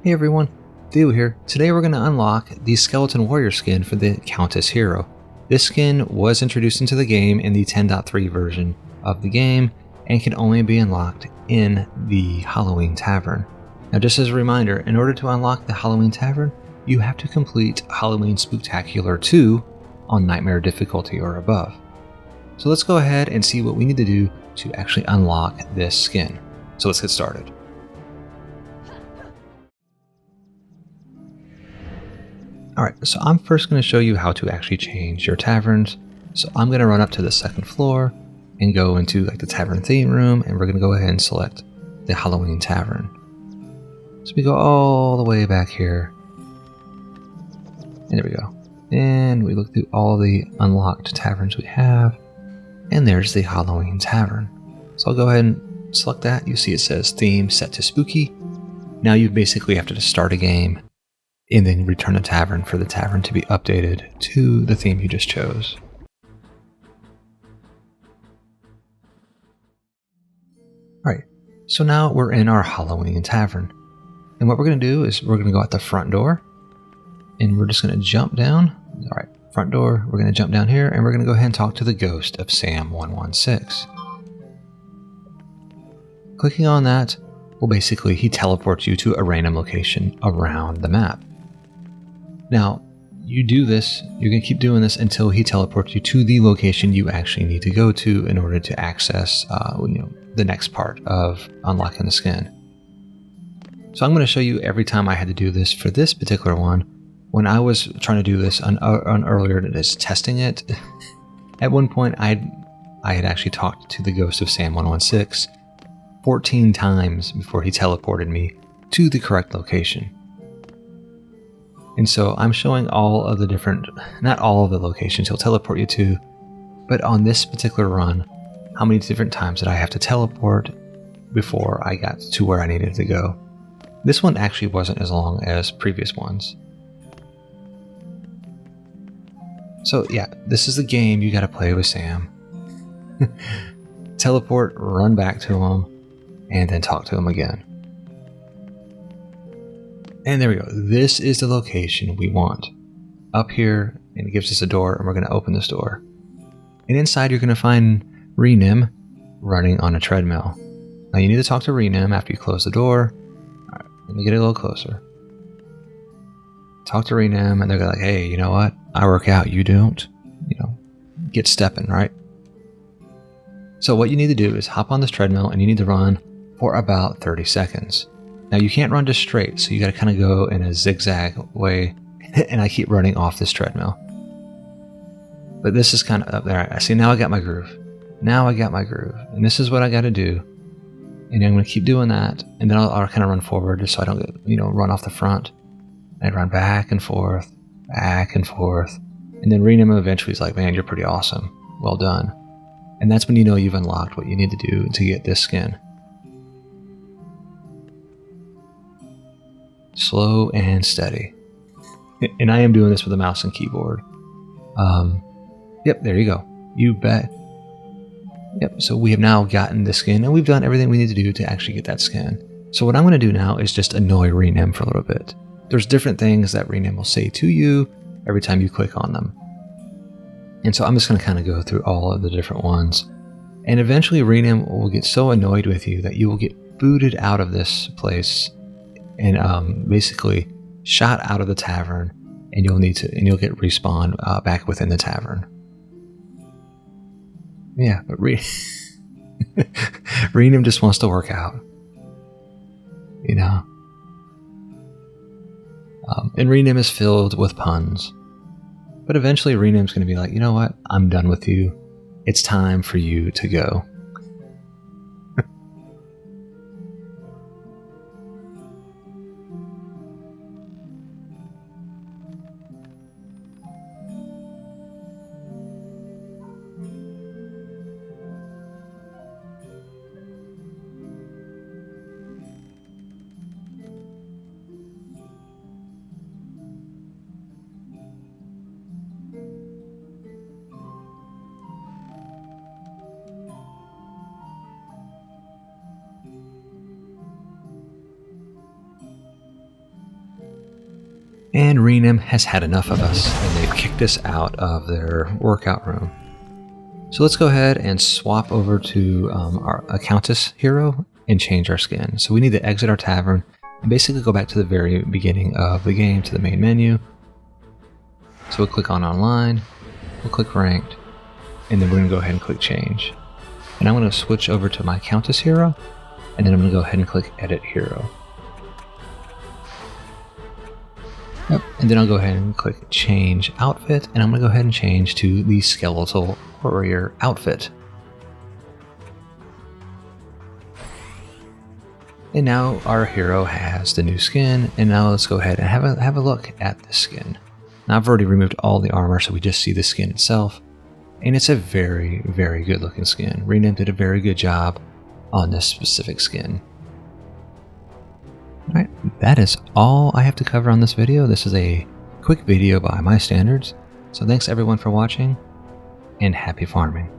Hey everyone, Theo here. Today we're going to unlock the Skeleton Warrior skin for the Countess hero. This skin was introduced into the game in the 10.3 version of the game and can only be unlocked in the Halloween Tavern. Now just as a reminder, in order to unlock the Halloween Tavern, you have to complete Halloween Spooktacular 2 on Nightmare difficulty or above. So let's go ahead and see what we need to do to actually unlock this skin. So let's get started. Alright, so I'm first going to show you how to actually change your taverns. So I'm going to run up to the second floor and go into the tavern theme room, and we're going to go ahead and select the Halloween Tavern. So we go all the way back here. And there we go. And we look through all the unlocked taverns we have. And there's the Halloween Tavern. So I'll go ahead and select that. You see it says theme set to spooky. Now you basically have to just start a game and then return a tavern for the tavern to be updated to the theme you just chose. Alright, so now we're in our Halloween Tavern. And what we're going to do is we're going to go out the front door. And we're just going to jump down. Alright, front door, we're going to jump down here and we're going to go ahead and talk to the ghost of Sam 116. Clicking on that, well basically he teleports you to a random location around the map. Now, you do this, you're going to keep doing this until he teleports you to the location you actually need to go to in order to access the next part of unlocking the skin. So I'm going to show you every time I had to do this for this particular one. When I was trying to do this on earlier, just testing it, at one point I had actually talked to the ghost of Sam 116 14 times before he teleported me to the correct location. And so I'm showing all of the different, not all of the locations he'll teleport you to, but on this particular run, how many different times did I have to teleport before I got to where I needed to go. This one actually wasn't as long as previous ones. So yeah, this is the game you gotta play with Sam. Teleport, run back to him, and then talk to him again. And there we go. This is the location we want. Up here, and it gives us a door, and we're going to open this door. And inside you're going to find Renim running on a treadmill. Now you need to talk to Renim after you close the door. Alright, let me get a little closer. Talk to Renim, and they're like, hey, you know what? I work out, you don't. Get stepping, right? So what you need to do is hop on this treadmill, and you need to run for about 30 seconds. Now you can't run just straight, so you gotta kind of go in a zigzag way, and I keep running off this treadmill. But this is kind of up there. I see, now I got my groove. And this is what I gotta do. And I'm gonna keep doing that, and then I'll kind of run forward just so I don't get, run off the front. And I run back and forth. And then Renim eventually is like, man, you're pretty awesome. Well done. And that's when you know you've unlocked what you need to do to get this skin. Slow and steady. And I am doing this with a mouse and keyboard. Yep, there you go. You bet. Yep, so we have now gotten the skin, and we've done everything we need to do to actually get that skin. So what I'm going to do now is just annoy Renim for a little bit. There's different things that Renim will say to you every time you click on them. And so I'm just going to kind of go through all of the different ones. And eventually Renim will get so annoyed with you that you will get booted out of this place and basically shot out of the tavern, and you'll get respawned back within the tavern. Yeah, but Renim just wants to work out, and Renim is filled with puns, but eventually Renim's going to be like, you know what? I'm done with you. It's time for you to go. And Renim has had enough of us, and they've kicked us out of their workout room. So let's go ahead and swap over to a Countess hero and change our skin. So we need to exit our tavern and basically go back to the very beginning of the game, to the main menu. So we'll click on online, we'll click ranked, and then we're going to go ahead and click change. And I'm going to switch over to my Countess hero, and then I'm going to go ahead and click edit hero. Yep. And then I'll go ahead and click change outfit, and I'm going to go ahead and change to the Skeletal warrior outfit. And now our hero has the new skin, and now let's go ahead and have a look at the skin. Now I've already removed all the armor, so we just see the skin itself, and it's a very, very good looking skin. Renim did a very good job on this specific skin. Alright, that is all I have to cover on this video. This is a quick video by my standards. So thanks everyone for watching, and happy farming.